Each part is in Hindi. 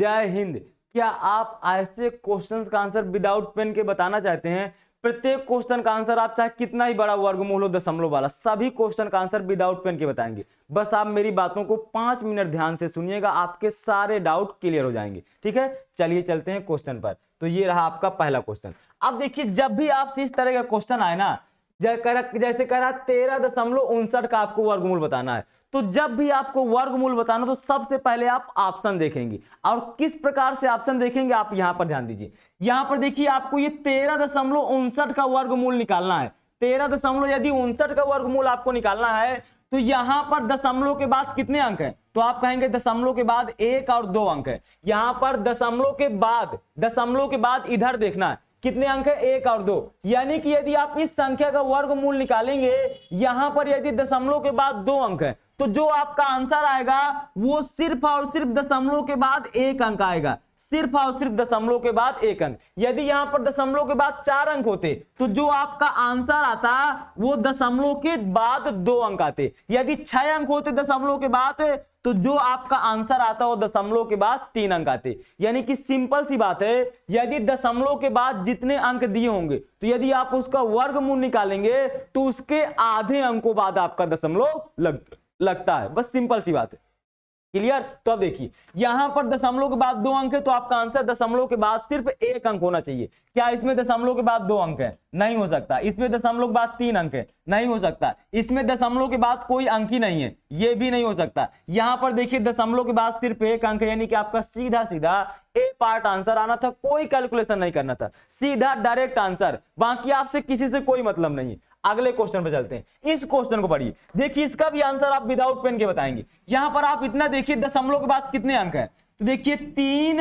जय हिंद। क्या आप ऐसे क्वेश्चंस का आंसर विदाउट पेन के बताना चाहते हैं? प्रत्येक क्वेश्चन का आंसर आप चाहे कितना ही बड़ा वर्गमूल हो दशमलव वाला, सभी क्वेश्चन का आंसर विदाउट पेन के बताएंगे। बस आप मेरी बातों को 5 मिनट ध्यान से सुनिएगा, आपके सारे डाउट क्लियर हो जाएंगे। ठीक है, चलिए चलते हैं क्वेश्चन पर। तो ये रहा आपका पहला क्वेश्चन। अब देखिए, जब भी आपसे इस तरह का क्वेश्चन आए ना, जैसे कह 13.59 का आपको वर्गमूल बताना है, तो जब भी आपको वर्गमूल बताना तो सबसे पहले आप ऑप्शन देखेंगे। और किस प्रकार से ऑप्शन देखेंगे आप यहां पर ध्यान दीजिए। यहां पर देखिए, आपको ये 13.59 का वर्गमूल निकालना है। 13.59 का वर्गमूल आपको निकालना है, तो यहां पर दशमलव के बाद कितने अंक हैं? तो आप कहेंगे दशमलव के बाद 1 और 2 अंक है। यहां पर दशमलव के बाद इधर देखना है कितने अंक है, 1 और 2। यानी कि यदि आप इस संख्या का वर्गमूल निकालेंगे, यहां पर यदि दशमलव के बाद 2 अंक है, तो जो आपका आंसर आएगा वो सिर्फ और सिर्फ दशमलव के बाद 1 अंक आएगा। सिर्फ और सिर्फ दशमलव के बाद 1 अंक। यदि यहां पर दशमलव के बाद 4 अंक होते, तो जो आपका आंसर आता वो दशमलव के बाद 2 अंक आते। यदि 6 अंक होते दशमलव के बाद, तो जो आपका आंसर आता वो दशमलव के बाद 3 अंक आते। यानी कि सिंपल सी बात है, यदि दशमलव के बाद जितने अंक दिए होंगे, तो यदि आप उसका वर्गमूल निकालेंगे तो उसके आधे अंकों बाद आपका दशमलव लगता है। बस सिंपल सी बात है। क्लियर? तो अब देखिए, यहां पर दशमलव के बाद 2 अंक है, तो आपका आंसर दशमलव के बाद सिर्फ 1 अंक होना चाहिए। क्या इसमें दशमलव के बाद 2 अंक है? नहीं हो सकता। इसमें दशमलव के बाद 3 अंक है? नहीं हो सकता। इसमें दशमलव के बाद कोई अंक ही नहीं है, ये भी नहीं हो सकता। यहां पर देखिए, दशमलव के बाद सिर्फ 1 अंक है, यानी कि आपका सीधा सीधा ए पार्ट आंसर आना था, कोई कैलकुलेशन नहीं करना था, सीधा डायरेक्ट आंसर। बाकी आपसे किसी से कोई मतलब नहीं है। अगले क्वेश्चन पे चलते हैं। इस क्वेश्चन को पढ़िए, देखिए इसका भी आंसर आप विदाउट पेन के बताएंगे। यहां पर आप इतना देखिए, दशमलव के बाद कितने अंक है, तो देखिए 3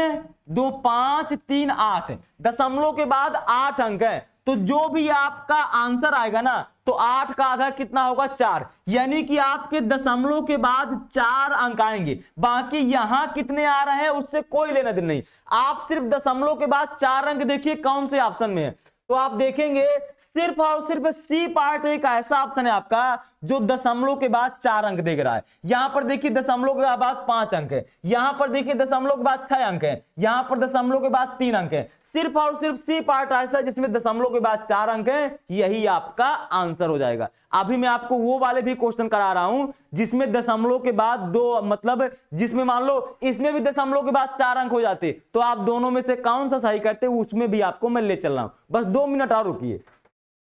2 5 3 8, दशमलव के बाद 8 अंक है। तो जो भी आपका आंसर आएगा ना, तो 8 का आधा कितना होगा, 4। यानी कि आपके दशमलव के बाद 4 अंक आएंगे। बाकी यहां कितने आ रहे हैं उससे कोई लेना देना नहीं। आप सिर्फ दशमलव के बाद 4 अंक देखिए कौन से ऑप्शन में है, तो आप देखेंगे सिर्फ और सिर्फ सी पार्ट एक ऐसा ऑप्शन है आपका जो दशमलव के बाद 4 अंक देख रहा है। यहां पर देखिए दशमलव के बाद 5 अंक है, यहां पर देखिए दशमलव के बाद 6 अंक है, यहां पर दशमलव के बाद 3 अंक है। सिर्फ और सिर्फ सी पार्ट ऐसा है जिसमें दशमलव के बाद 4 अंक है, यही आपका आंसर हो जाएगा। अभी मैं आपको वो वाले भी क्वेश्चन करा रहा हूं जिसमें दशमलव के बाद 2, मतलब जिसमें मान लो इसमें भी दशमलव के बाद 4 अंक हो जाते, तो आप दोनों में से कौन सा सही करते, उसमें भी आपको मैं ले चल रहा हूं। बस 2 मिनट और रुकिए।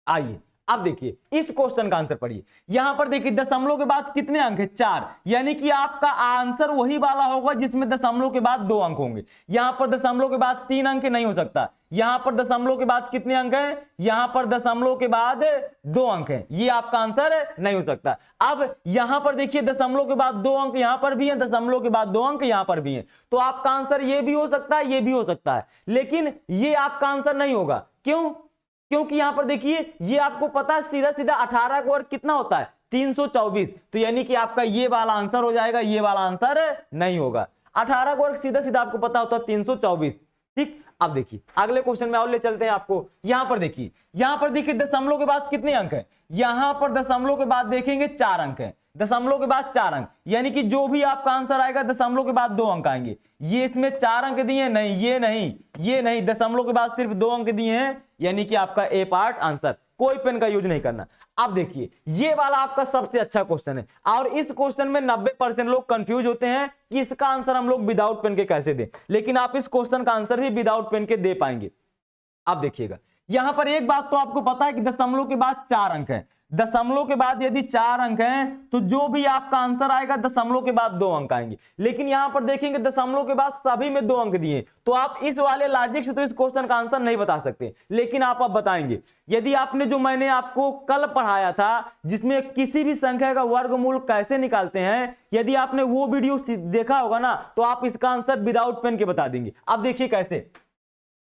आइए अब देखिए इस क्वेश्चन का आंसर पढ़िए। यहां पर देखिए दशमलव के बाद कितने अंक है, 4। यानी कि आपका आंसर वही वाला होगा जिसमें दशमलव के बाद 2 अंक होंगे। यहां पर दशमलव के बाद 3 अंक नहीं हो सकता। यहां पर दशमलव के बाद कितने अंक हैं, यहां पर दशमलव के बाद 2 अंक हैं, ये आपका आंसर नहीं हो सकता। अब यहां पर देखिए दशमलव के बाद 2 अंक यहां पर भी हैं, दशमलव के बाद 2 अंक यहां पर भी हैं, तो आपका आंसर ये भी हो सकता है, ये भी हो सकता है, लेकिन ये आपका आंसर नहीं होगा। क्यों? क्योंकि यहां पर देखिए ये आपको पता है सीधा सीधा 18 का वर्ग कितना होता है, 324। तो यानी कि आपका ये वाला आंसर हो जाएगा, ये वाला आंसर नहीं होगा। 18 का वर्ग सीधा सीधा आपको पता होता है 324। ठीक, अब देखिए अगले क्वेश्चन में और ले चलते हैं आपको। यहां पर देखिए दशमलव के बाद कितने अंक है, यहां पर दशमलव के बाद देखेंगे 4 अंक है, दशमलव के बाद 4 अंक, यानी कि जो भी आपका आंसर आएगा दशमलव के बाद 2 अंक आएंगे। ये इसमें 4 अंक दिए नहीं, ये नहीं, दशमलव के बाद सिर्फ 2 अंक दिए हैं, यानी कि आपका ए पार्ट आंसर। कोई पेन का यूज नहीं करना। अब देखिए ये वाला आपका सबसे अच्छा क्वेश्चन है, और इस क्वेश्चन में 90% लोग कंफ्यूज होते हैं कि इसका आंसर हम लोग विदाउट पेन के कैसे दें, लेकिन आप इस क्वेश्चन का आंसर भी विदाउट पेन के दे पाएंगे। अब देखिएगा यहां पर एक बात तो आपको पता है कि दशमलव के बाद 4 अंक है, दशमलव के बाद यदि 4 अंक हैं तो जो भी आपका आंसर आएगा दशमलव के बाद 2 अंक आएंगे। लेकिन यहां पर देखेंगे दशमलव के बाद सभी में 2 अंक दिए, तो आप इस वाले लॉजिक से तो इस क्वेश्चन का आंसर नहीं बता सकते, लेकिन आप अब बताएंगे। यदि आपने जो मैंने आपको कल पढ़ाया था जिसमें किसी भी संख्या का वर्गमूल कैसे निकालते हैं, यदि आपने वो वीडियो देखा होगा ना, तो आप इसका आंसर विदाउट पेन के बता देंगे। अब देखिए कैसे,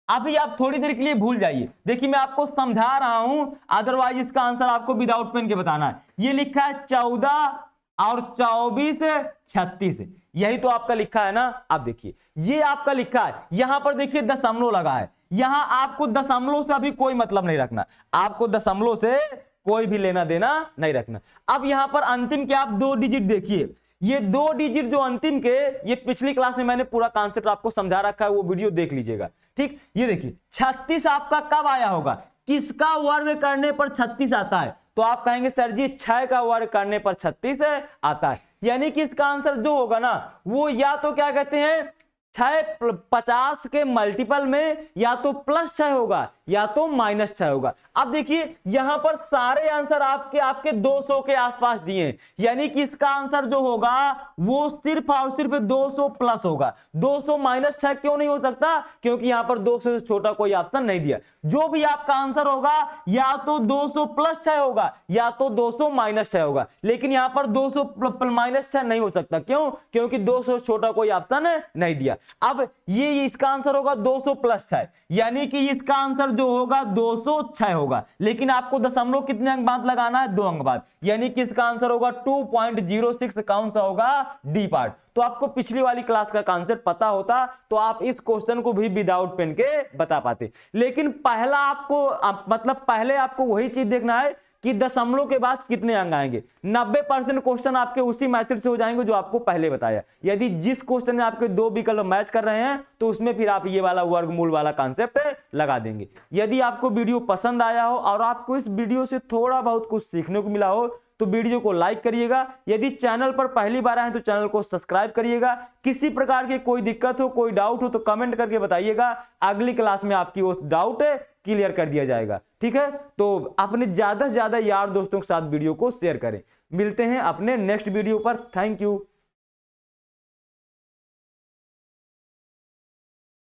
अभी आप थोड़ी देर के लिए भूल जाइए, देखिए मैं आपको समझा रहा हूं, अदरवाइज इसका आंसर आपको विदाउट पेन के बताना है। ये लिखा है 14 और 24 36, यही तो आपका लिखा है ना। अब देखिए ये आपका लिखा है, यहां पर देखिए दशमलव लगा है, यहां आपको दशमलव से अभी कोई मतलब नहीं रखना, आपको दशमलव से कोई भी लेना देना नहीं रखना। अब यहां पर अंतिम के आप 2 डिजिट देखिए, ये 2 डिजिट जो अंतिम के, ये पिछली क्लास में मैंने पूरा कॉन्सेप्ट आपको समझा रखा है, वो वीडियो देख लीजिएगा। ठीक, ये देखिए 36 आपका कब आया होगा, किसका वर्ग करने पर 36 आता है? तो आप कहेंगे सर जी 6 का वर्ग करने पर 36 आता है, यानी कि इसका आंसर जो होगा ना वो या तो क्या कहते हैं 50 के मल्टीपल में या तो +6 होगा या तो -6 होगा। अब देखिए यहां पर सारे आंसर आपके 200 के आसपास दिए हैं, यानी कि इसका आंसर जो होगा वो सिर्फ और सिर्फ 200 प्लस होगा। 200 -6 क्यों नहीं हो सकता? क्योंकि यहां पर 200 से छोटा कोई ऑप्शन नहीं दिया। जो भी आपका आंसर होगा या तो 200 +6 होगा या तो 200 -6 होगा, लेकिन यहां पर 200 -6 नहीं हो सकता। क्यों? क्योंकि 200 से छोटा कोई ऑप्शन नहीं दिया। अब ये इसका आंसर होगा 200 +6, यानी कि इसका आंसर जो होगा 206 होगा, लेकिन आपको दशमलव कितने अंक बाद लगाना है? 2 अंक बाद, यानी कि इसका आंसर होगा 2.06। कौन सा होगा? D part. तो आपको पिछली वाली क्लास का कॉन्सेप्ट पता होता तो आप इस क्वेश्चन को भी विदाउट पेन के बता पाते, लेकिन पहले आपको वही चीज देखना है कि दशमलव के बाद कितने अंक आएंगे। 90% क्वेश्चन आपके उसी मेथड से हो जाएंगे जो आपको पहले बताया। यदि जिस क्वेश्चन में आपके 2 विकल्प मैच कर रहे हैं तो उसमें फिर आप ये वाला वर्गमूल वाला कॉन्सेप्ट लगा देंगे। यदि आपको वीडियो पसंद आया हो और आपको इस वीडियो से थोड़ा बहुत कुछ सीखने को मिला हो तो वीडियो को लाइक करिएगा। यदि चैनल पर पहली बार आए तो चैनल को सब्सक्राइब करिएगा। किसी प्रकार की कोई दिक्कत हो, कोई डाउट हो तो कमेंट करके बताइएगा। अगली क्लास में आपकी वो डाउट क्लियर कर दिया जाएगा। ठीक है, तो अपने ज्यादा से ज्यादा यार दोस्तों के साथ वीडियो को शेयर करें। मिलते हैं अपने नेक्स्ट वीडियो पर। Thank you.